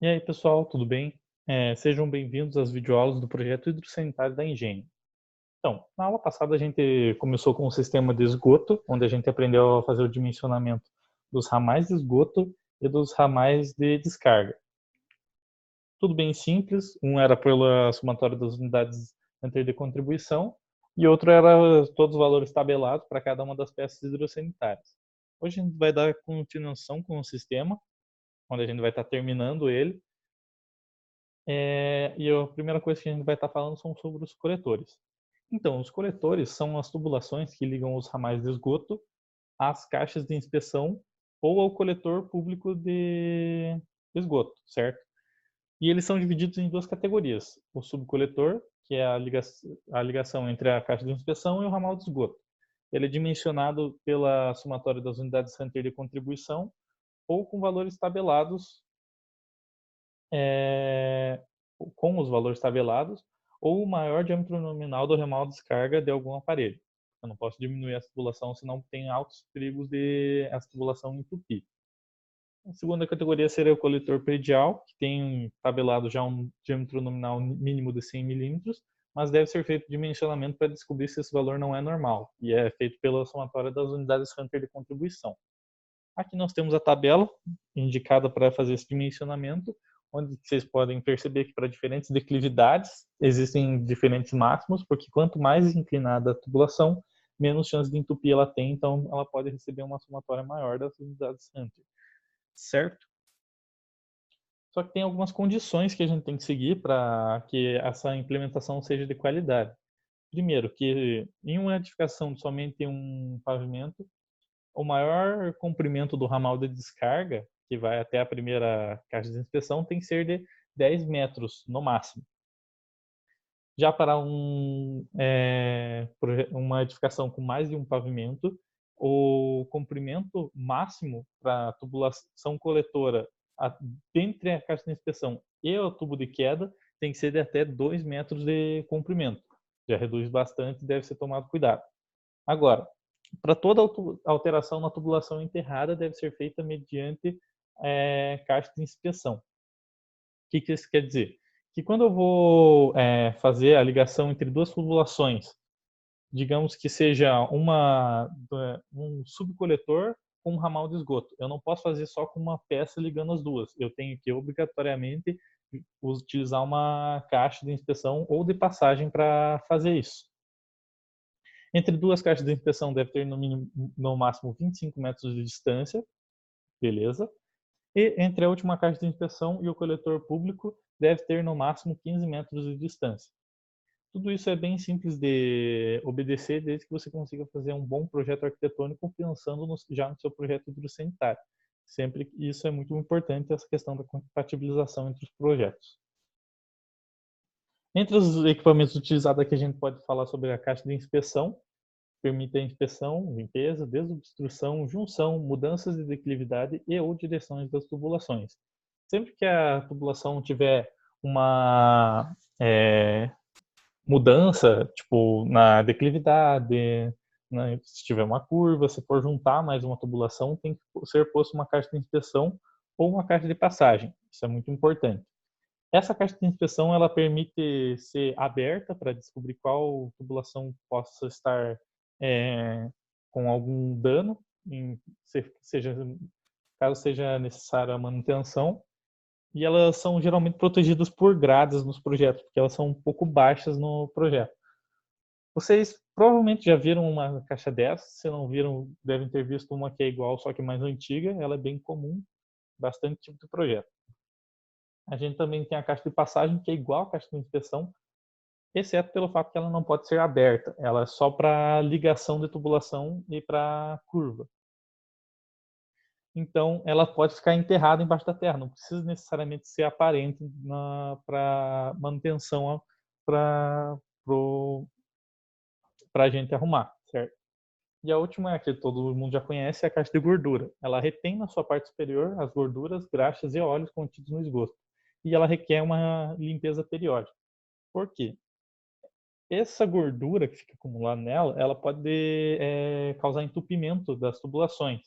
E aí, pessoal, tudo bem? Sejam bem-vindos às videoaulas do projeto hidrossanitário da Engenho. Então, na aula passada a gente começou com o sistema de esgoto, onde a gente aprendeu a fazer o dimensionamento dos ramais de esgoto e dos ramais de descarga. Tudo bem simples, um era pela somatória das unidades anterior de contribuição e outro era todos os valores tabelados para cada uma das peças hidrossanitárias. Hoje a gente vai dar continuação com o sistema, onde a gente vai estar terminando ele. E a primeira coisa que a gente vai estar falando são sobre os coletores. Então, os coletores são as tubulações que ligam os ramais de esgoto às caixas de inspeção ou ao coletor público de esgoto, certo? E eles são divididos em duas categorias. O subcoletor, que é a ligação entre a caixa de inspeção e o ramal de esgoto. Ele é dimensionado pela somatória das unidades Hunter de contribuição ou com valores tabelados é, com os valores tabelados ou o maior diâmetro nominal do ramal de descarga de algum aparelho. Eu não posso diminuir essa tubulação, senão tem altos perigos de essa tubulação entupir. A segunda categoria seria o coletor predial, que tem tabelado já um diâmetro nominal mínimo de 100 milímetros, mas deve ser feito dimensionamento para descobrir se esse valor não é normal, e é feito pela somatória das unidades Hunter de contribuição. Aqui nós temos a tabela indicada para fazer esse dimensionamento, onde vocês podem perceber que para diferentes declividades existem diferentes máximos, porque quanto mais inclinada a tubulação, menos chance de entupir ela tem, então ela pode receber uma somatória maior das unidades Hunter, certo? Só que tem algumas condições que a gente tem que seguir para que essa implementação seja de qualidade. Primeiro, que em uma edificação de somente um pavimento, o maior comprimento do ramal de descarga, que vai até a primeira caixa de inspeção, tem que ser de 10 metros no máximo. Já para uma edificação com mais de um pavimento, o comprimento máximo para a tubulação coletora entre a caixa de inspeção e o tubo de queda tem que ser de até 2 metros de comprimento. Já reduz bastante e deve ser tomado cuidado. Agora, para toda alteração na tubulação enterrada deve ser feita mediante caixa de inspeção. O que isso quer dizer? Que quando eu vou fazer a ligação entre duas tubulações, digamos que seja um subcoletor com um ramal de esgoto, eu não posso fazer só com uma peça ligando as duas. Eu tenho que obrigatoriamente utilizar uma caixa de inspeção ou de passagem para fazer isso. Entre duas caixas de inspeção deve ter no máximo 25 metros de distância, beleza? E entre a última caixa de inspeção e o coletor público deve ter no máximo 15 metros de distância. Tudo isso é bem simples de obedecer desde que você consiga fazer um bom projeto arquitetônico pensando já no seu projeto hidrossanitário. Sempre isso é muito importante, essa questão da compatibilização entre os projetos. Entre os equipamentos utilizados aqui a gente pode falar sobre a caixa de inspeção, permite a inspeção, limpeza, desobstrução, junção, mudanças de declividade e ou direções das tubulações. Sempre que a tubulação tiver uma mudança, tipo na declividade, se tiver uma curva, se for juntar mais uma tubulação, tem que ser posto uma caixa de inspeção ou uma caixa de passagem. Isso é muito importante. Essa caixa de inspeção ela permite ser aberta para descobrir qual tubulação possa estar com algum dano, seja, caso seja necessária a manutenção. E elas são geralmente protegidas por grades nos projetos, porque elas são um pouco baixas no projeto. Vocês provavelmente já viram uma caixa dessa, se não viram, devem ter visto uma que é igual, só que mais antiga. Ela é bem comum, bastante tipo de projeto. A gente também tem a caixa de passagem, que é igual à caixa de inspeção, exceto pelo fato que ela não pode ser aberta. Ela é só para ligação de tubulação e para curva. Então, ela pode ficar enterrada embaixo da terra, não precisa necessariamente ser aparente para manutenção para a gente arrumar, certo? E a última é a que todo mundo já conhece, é a caixa de gordura. Ela retém na sua parte superior as gorduras, graxas e óleos contidos no esgoto. E ela requer uma limpeza periódica. Por quê? Essa gordura que fica acumulada nela, ela pode causar entupimento das tubulações.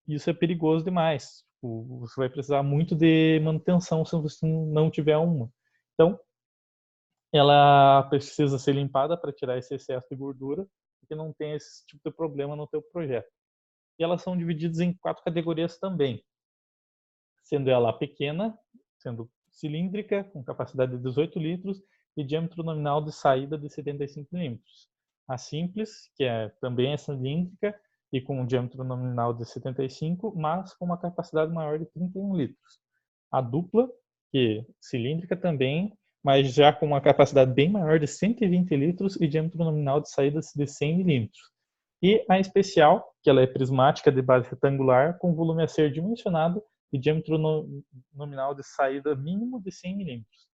Isso é perigoso demais. Você vai precisar muito de manutenção se você não tiver uma. Então, ela precisa ser limpada para tirar esse excesso de gordura, porque não tem esse tipo de problema no teu projeto. E elas são divididas em 4 categorias também, sendo ela pequena, sendo cilíndrica, com capacidade de 18 litros e diâmetro nominal de saída de 75 milímetros. A simples, que também é cilíndrica e com um diâmetro nominal de 75, mas com uma capacidade maior de 31 litros. A dupla, que é cilíndrica também, mas já com uma capacidade bem maior de 120 litros e diâmetro nominal de saída de 100 milímetros. E a especial, que ela é prismática de base retangular, com volume a ser dimensionado e diâmetro nominal de saída mínimo de 100 milímetros.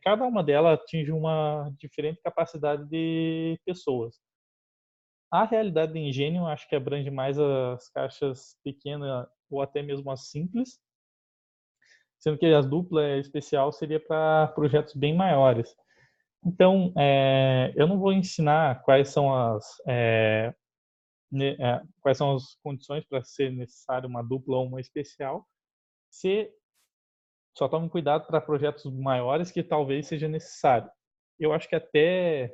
Cada uma delas atinge uma diferente capacidade de pessoas. A realidade de engenho acho que abrange mais as caixas pequenas ou até mesmo as simples, sendo que as dupla especial seria para projetos bem maiores. Então, eu não vou ensinar quais são as condições para ser necessário uma dupla ou uma especial. Só tome cuidado para projetos maiores que talvez seja necessário. Eu acho que até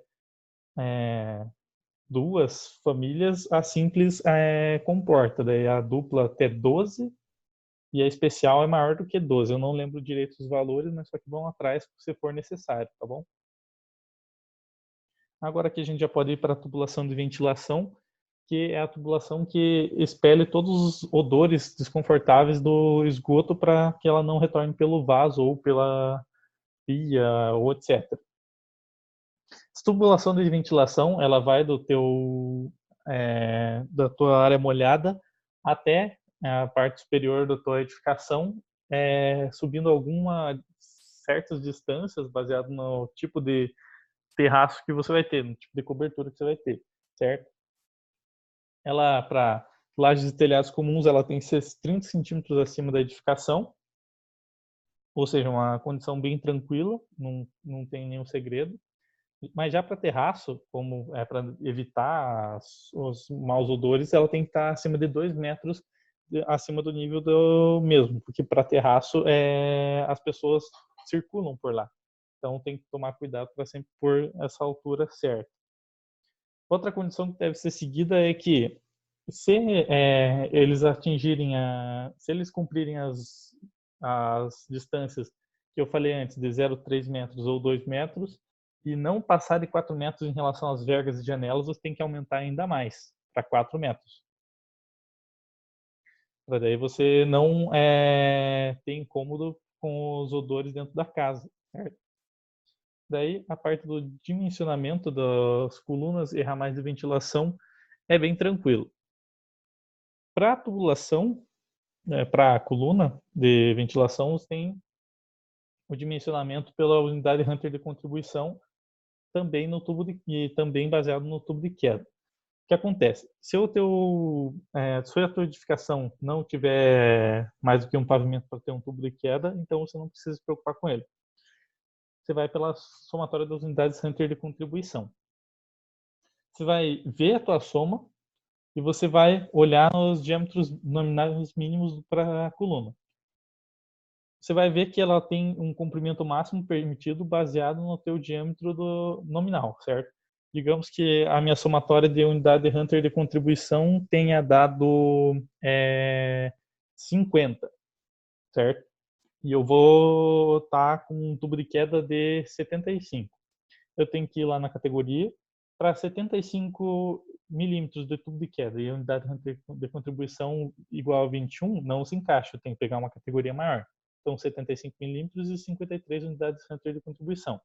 2 famílias a simples comporta. Daí a dupla até 12 e a especial é maior do que 12. Eu não lembro direito os valores, mas só que vão atrás se for necessário, tá bom? Agora aqui a gente já pode ir para a tubulação de ventilação, que é a tubulação que expele todos os odores desconfortáveis do esgoto para que ela não retorne pelo vaso ou pela pia ou etc. A tubulação de ventilação, ela vai da tua área molhada até a parte superior da tua edificação, subindo certas distâncias baseado no tipo de terraço que você vai ter, no tipo de cobertura que você vai ter, certo? Ela, para lajes e telhados comuns, ela tem que ser 30 centímetros acima da edificação, ou seja, uma condição bem tranquila, não tem nenhum segredo. Mas já para terraço, como é para evitar os maus odores, ela tem que estar acima de 2 metros acima do nível do mesmo, porque para terraço as pessoas circulam por lá. Então tem que tomar cuidado para sempre pôr essa altura certa. Outra condição que deve ser seguida é que se se eles cumprirem as distâncias que eu falei antes, de 0,3 metros ou 2 metros, e não passar de 4 metros em relação às vergas e janelas, você tem que aumentar ainda mais, para 4 metros. Para daí você não ter incômodo com os odores dentro da casa, certo? Daí a parte do dimensionamento das colunas e ramais de ventilação é bem tranquilo. Para a tubulação, para a coluna de ventilação, você tem o dimensionamento pela unidade Hunter de contribuição, também também baseado no tubo de queda. O que acontece? Se a tua edificação não tiver mais do que um pavimento para ter um tubo de queda, então você não precisa se preocupar com ele. Você vai pela somatória das unidades Hunter de contribuição. Você vai ver a tua soma e você vai olhar nos diâmetros nominais mínimos para a coluna. Você vai ver que ela tem um comprimento máximo permitido baseado no teu diâmetro nominal, certo? Digamos que a minha somatória de unidade Hunter de contribuição tenha dado 50, certo? E eu vou estar com um tubo de queda de 75. Eu tenho que ir lá na categoria para 75 milímetros de tubo de queda e a unidade de contribuição igual a 21 não se encaixa, eu tenho que pegar uma categoria maior. Então, 75 milímetros e 53 unidades de contribuição.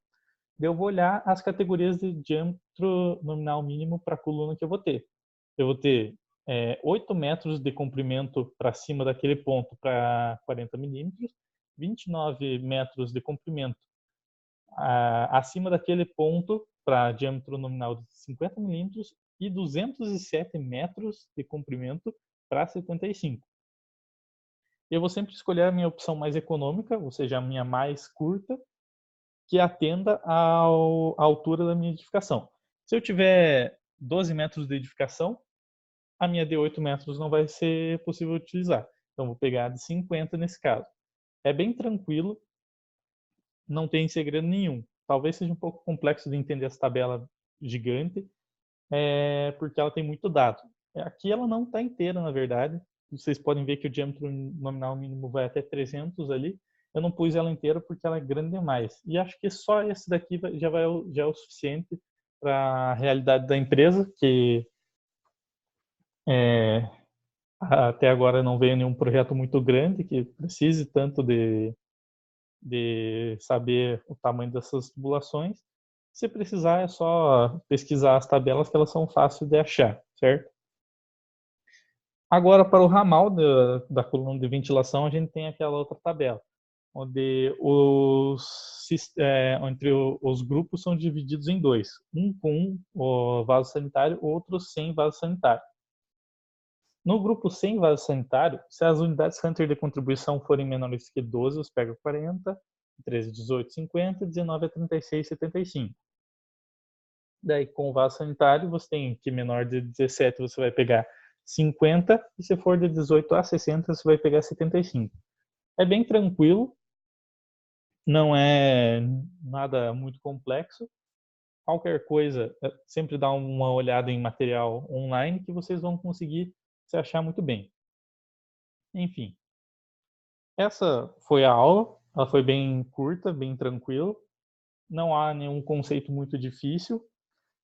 Eu vou olhar as categorias de diâmetro nominal mínimo para a coluna que eu vou ter. Eu vou ter 8 metros de comprimento para cima daquele ponto para 40 milímetros, 29 metros de comprimento acima daquele ponto para diâmetro nominal de 50 milímetros e 207 metros de comprimento para 75. Eu vou sempre escolher a minha opção mais econômica, ou seja, a minha mais curta, que atenda à altura da minha edificação. Se eu tiver 12 metros de edificação, a minha de 8 metros não vai ser possível utilizar. Então, vou pegar de 50 nesse caso. É bem tranquilo, não tem segredo nenhum. Talvez seja um pouco complexo de entender essa tabela gigante, porque ela tem muito dado. Aqui ela não está inteira, na verdade. Vocês podem ver que o diâmetro nominal mínimo vai até 300 ali. Eu não pus ela inteira porque ela é grande demais. E acho que só esse daqui já é o suficiente para a realidade da empresa, que é, até agora não veio nenhum projeto muito grande que precise tanto de saber o tamanho dessas tubulações. Se precisar, é só pesquisar as tabelas que elas são fáceis de achar, certo? Agora, para o ramal da coluna de ventilação, a gente tem aquela outra tabela, onde entre os grupos são divididos em dois, um com o vaso sanitário, outro sem vaso sanitário. No grupo sem vaso sanitário, se as unidades Hunter de contribuição forem menores que 12, você pega 40, 13, 18, 50, 19 a 36, 75. Daí, com o vaso sanitário, você tem que menor de 17 você vai pegar 50, e se for de 18 a 60, você vai pegar 75. É bem tranquilo, não é nada muito complexo. Qualquer coisa, sempre dá uma olhada em material online que vocês vão conseguir se achar muito bem. Enfim, essa foi a aula. Ela foi bem curta, bem tranquila. Não há nenhum conceito muito difícil.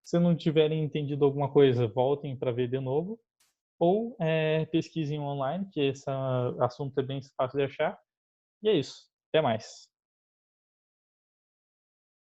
Se não tiverem entendido alguma coisa, voltem para ver de novo. Ou pesquisem online, que esse assunto é bem fácil de achar. E é isso. Até mais.